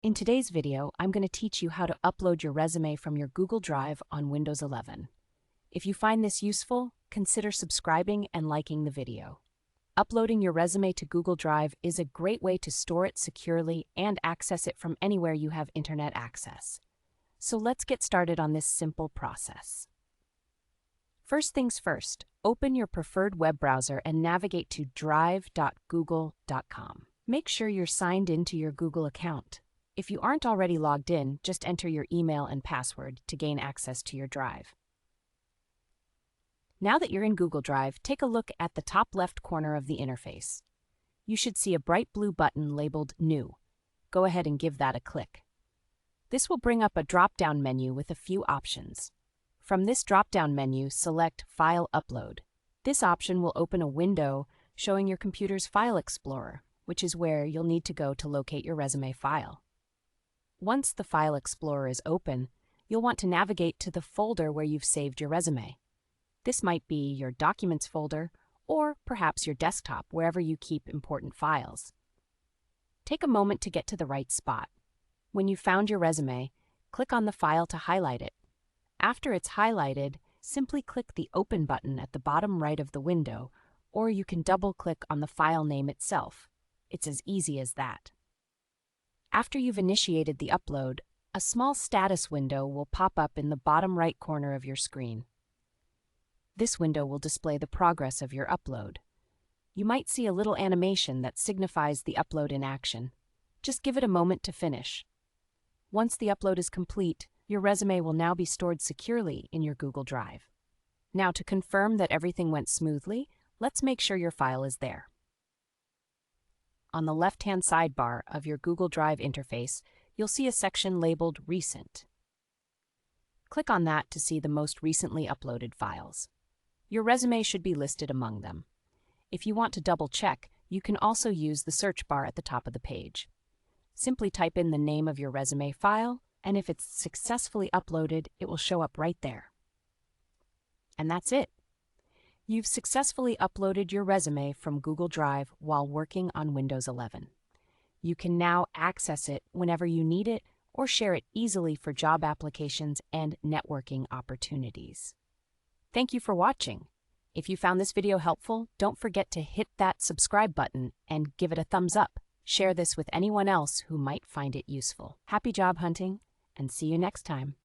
In today's video, I'm going to teach you how to upload your resume from your Google Drive on Windows 11. If you find this useful, consider subscribing and liking the video. Uploading your resume to Google Drive is a great way to store it securely and access it from anywhere you have internet access. So let's get started on this simple process. First things first, open your preferred web browser and navigate to drive.google.com. Make sure you're signed into your Google account. If you aren't already logged in, just enter your email and password to gain access to your drive. Now that you're in Google Drive, take a look at the top left corner of the interface. You should see a bright blue button labeled New. Go ahead and give that a click. This will bring up a drop-down menu with a few options. From this drop-down menu, select File Upload. This option will open a window showing your computer's File Explorer, which is where you'll need to go to locate your resume file. Once the File Explorer is open, you'll want to navigate to the folder where you've saved your resume. This might be your Documents folder, or perhaps your desktop, wherever you keep important files. Take a moment to get to the right spot. When you've found your resume, click on the file to highlight it. After it's highlighted, simply click the Open button at the bottom right of the window, or you can double-click on the file name itself. It's as easy as that. After you've initiated the upload, a small status window will pop up in the bottom right corner of your screen. This window will display the progress of your upload. You might see a little animation that signifies the upload in action. Just give it a moment to finish. Once the upload is complete, your resume will now be stored securely in your Google Drive. Now, to confirm that everything went smoothly, let's make sure your file is there. On the left-hand sidebar of your Google Drive interface, you'll see a section labeled Recent. Click on that to see the most recently uploaded files. Your resume should be listed among them. If you want to double-check, you can also use the search bar at the top of the page. Simply type in the name of your resume file, and if it's successfully uploaded, it will show up right there. And that's it. You've successfully uploaded your resume from Google Drive while working on Windows 11. You can now access it whenever you need it or share it easily for job applications and networking opportunities. Thank you for watching. If you found this video helpful, don't forget to hit that subscribe button and give it a thumbs up. Share this with anyone else who might find it useful. Happy job hunting, and see you next time.